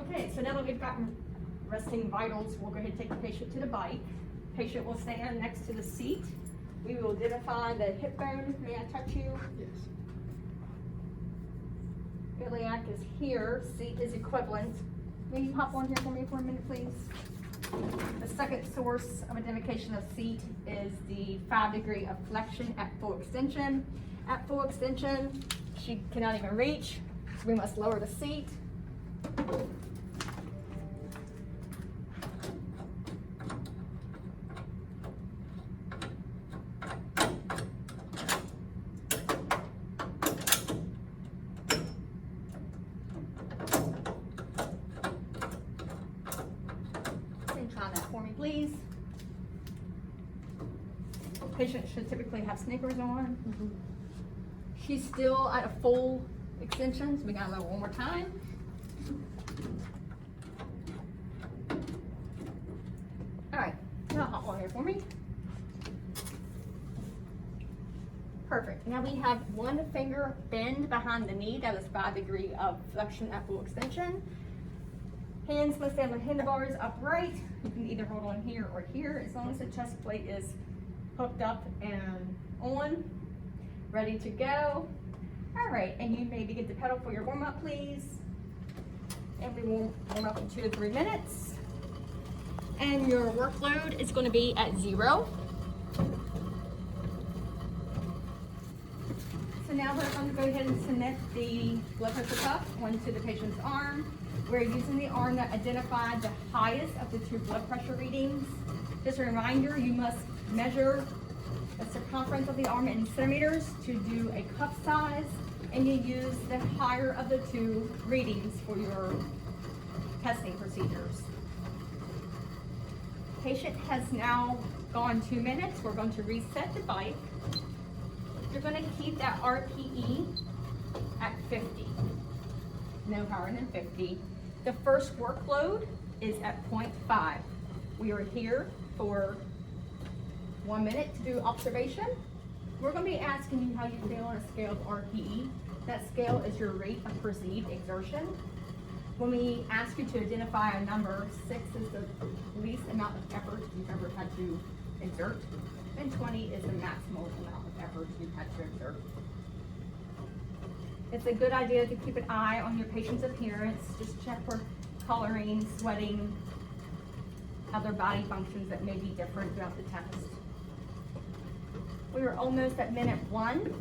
Okay, so now that we've gotten resting vitals, we'll go ahead and take the patient to the bike. Patient will stand next to the seat. We will identify the hip bone. May I touch you? Yes. Iliac is here, seat is equivalent. May you hop on here for me for a minute, please? The second source of identification of seat is the 5-degree of flexion at full extension. At full extension, she cannot even reach, so we must lower the seat. Try that for me, please. Patient should typically have sneakers on. She's still at a full extension, so we gotta lower one more time. All right, now hop on here for me. Perfect. Now we have one finger bend behind the knee. That is 5-degree of flexion at full extension. Hands must stand on handlebars upright. You can either hold on here or here, as long as the chest plate is hooked up and on, ready to go. All right, and you may begin to pedal for your warm-up, please. And we will warm up in 2 to 3 minutes. And your workload is going to be at 0. So now we're going to go ahead and submit the blood pressure cuff onto the patient's arm. We're using the arm that identified the highest of the 2 blood pressure readings. Just a reminder, you must measure the circumference of the arm in centimeters to do a cuff size, and you use the higher of the 2 readings for your testing procedures. Patient has now gone 2 minutes. We're going to reset the bike. You're going to keep that RPE at 50. No higher than 50. The first workload is at 0.5. We are here for 1 minute to do observation. We're going to be asking you how you feel on a scale of RPE. That scale is your rate of perceived exertion. When we ask you to identify a number, 6 is the least amount of effort you've ever had to exert, and 20 is the maximal amount of effort you've had to exert. It's a good idea to keep an eye on your patient's appearance. Just check for coloring, sweating, other body functions that may be different throughout the test. We are almost at minute 1.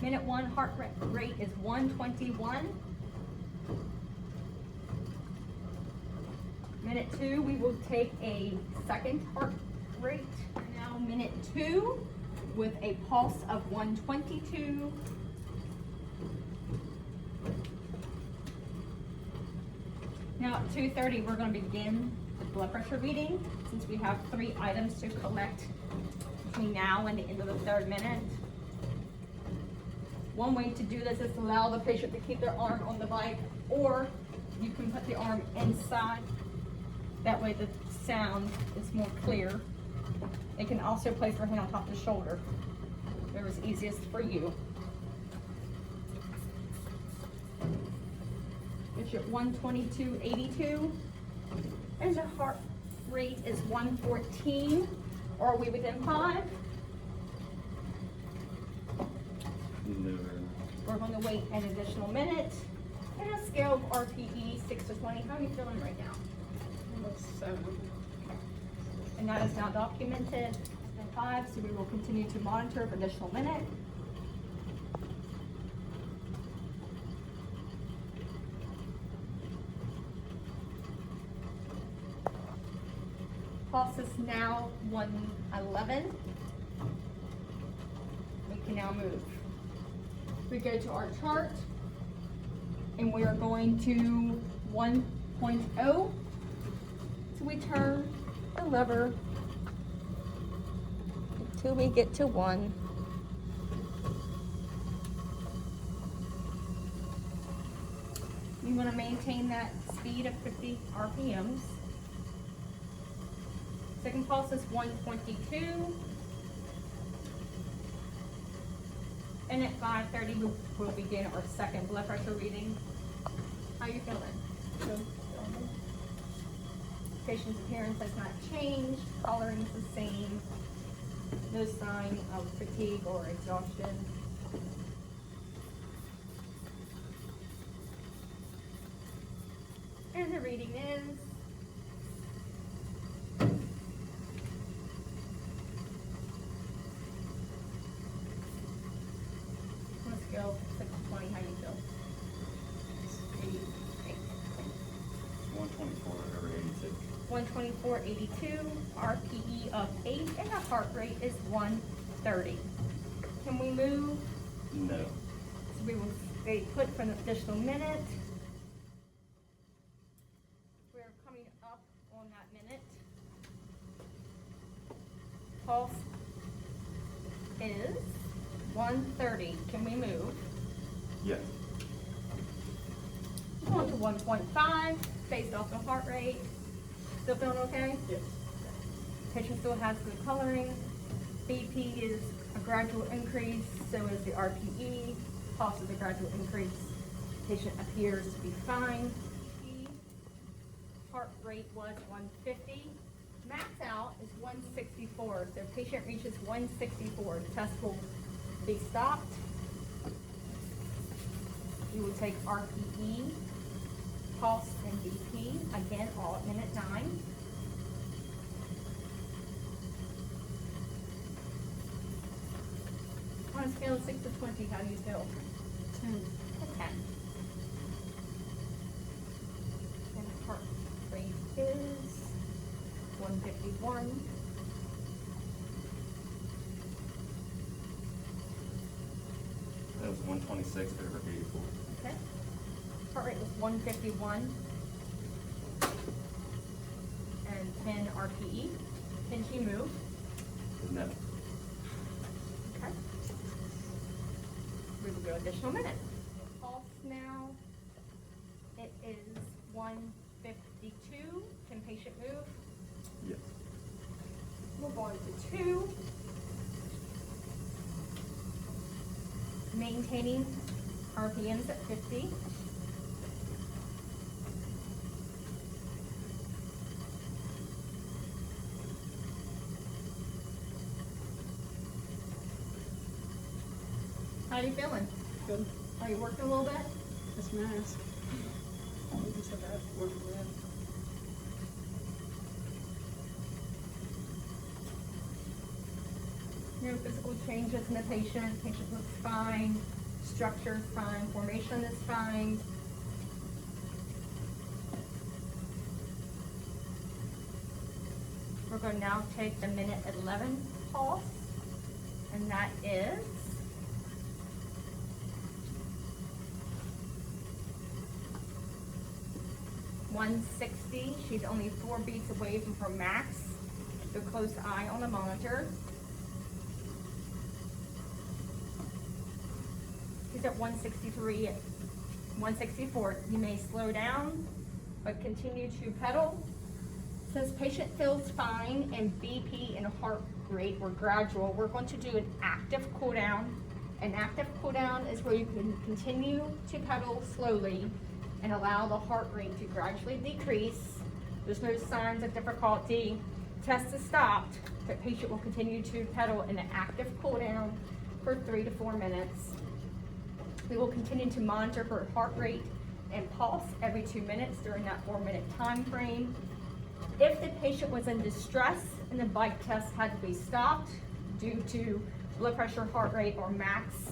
Minute 1 heart rate is 121. Minute 2, we will take a second heart rate. Now minute 2 with a pulse of 122. Now at 2:30, we're going to begin the blood pressure reading, since we have 3 items to collect between now and the end of the 3rd minute. One way to do this is to allow the patient to keep their arm on the bike, or you can put the arm inside. That way the sound is more clear. They can also place their hand on top of the shoulder. Whatever's easiest for you. It's at 122.82. And the heart rate is 114. Are we within 5? No. We're going to wait an additional minute. And a scale of RPE 6 to 20. How are you feeling right now? 7. And that is now documented at 5, so we will continue to monitor for additional minute. Pulse is now 111. We can now move. We go to our chart, and we are going to 1.0. So we turn the lever until we get to 1. You want to maintain that speed of 50 RPMs. Second pulse is 122. And at 5:30, we'll begin our second blood pressure reading. How you feeling? Good. Patient's appearance has not changed, coloring is the same, no sign of fatigue or exhaustion. And the reading is on a scale of 6 to 20, how you feel? 124 over 86. 124.82, RPE of 8, and the heart rate is 130. Can we move? No. So we will stay put for an additional minute. We're coming up on that minute. Pulse is 130. Can we move? Yes. On to 1.5, based off the heart rate. Still feeling okay? Yes. Patient still has good coloring. BP is a gradual increase, so is the RPE. Pulse is a gradual increase. Patient appears to be fine. Heart rate was 150. Max out is 164. So if patient reaches 164, the test will be stopped. We will take RPE, pulse, and BP, again, all at minute 9. On a scale of 6 to 20, how do you feel? 10. A 10. And heart rate is 151. That was 126 over 84. Okay. Heart rate was 151. And 10 RPE. Can she move? No. Okay. We will go additional minute. Pulse now. It is 152. Can patient move? Yes. Move on to 2. Maintaining RPMs at 50. How are you feeling? Good. Are you working a little bit? This mask. You said that worked well. No physical changes in the patient. Patient looks fine. Structure is fine. Formation is fine. We're going to now take the minute 11 pulse, and that is 160. She's only 4 beats away from her max. So close eye on the monitor. She's at 163, 164. You may slow down, but continue to pedal. Since patient feels fine and BP and heart rate were gradual, we're going to do an active cool down. An active cool down is where you can continue to pedal slowly and allow the heart rate to gradually decrease. There's no signs of difficulty. Test is stopped, but patient will continue to pedal in an active cool down for 3 to 4 minutes. We will continue to monitor her heart rate and pulse every 2 minutes during that 4-minute time frame. If the patient was in distress and the bike test had to be stopped due to blood pressure, heart rate, or max,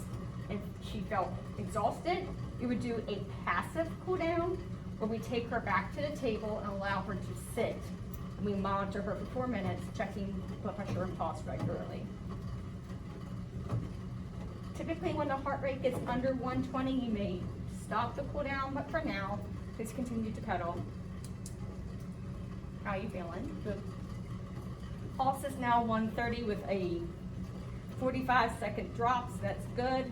and she felt exhausted, we would do a passive cool down where we take her back to the table and allow her to sit. And we monitor her for 4 minutes, checking blood pressure and pulse regularly. Typically, when the heart rate gets under 120, you may stop the cool down, but for now, please continue to pedal. How are you feeling? Good. Pulse is now 130 with a 45-second drop, so that's good.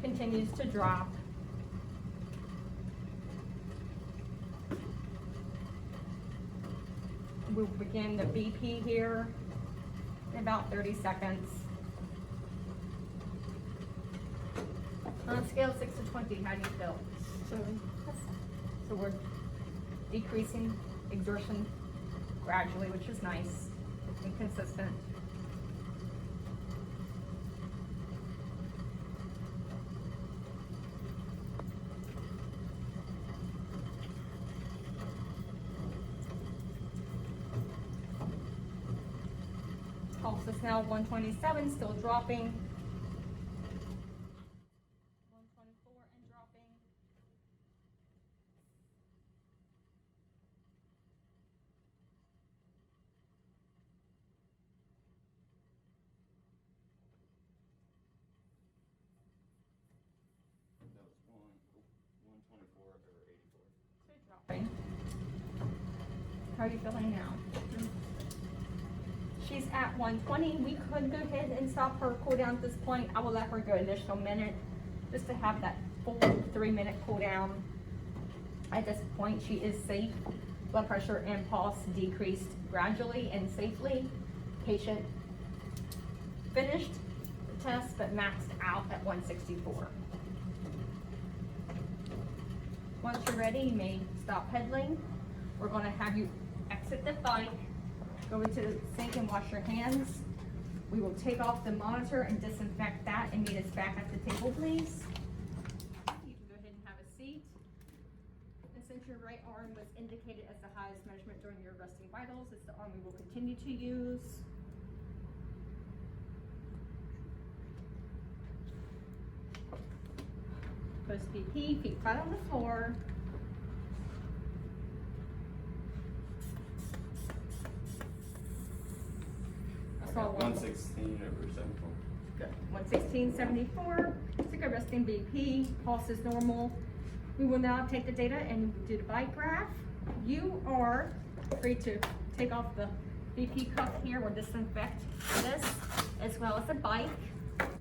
Continues to drop. We'll begin the BP here in about 30 seconds. On a scale of 6 to 20, how do you feel? 7. So we're decreasing exertion gradually, which is nice and consistent. Pulse is now 127, still dropping. 124 and dropping. That was 124 or 84. Two dropping. How are you feeling now? She's at 120. We could go ahead and stop her cool down at this point. I will let her go an additional minute just to have that full 3-minute cool down. At this point, she is safe. Blood pressure and pulse decreased gradually and safely. Patient finished the test but maxed out at 164. Once you're ready, you may stop pedaling. We're going to have you exit the bike, go into the sink and wash your hands. We will take off the monitor and disinfect that and meet us back at the table, please. You can go ahead and have a seat. And since your right arm was indicated as the highest measurement during your resting vitals, it's the arm we will continue to use. Post BP, feet flat on the floor. I got 116 over 74. Good. 116.74. Take a resting BP. Pulse is normal. We will now take the data and do the bike graph. You are free to take off the BP cuff here or disinfect this as well as the bike.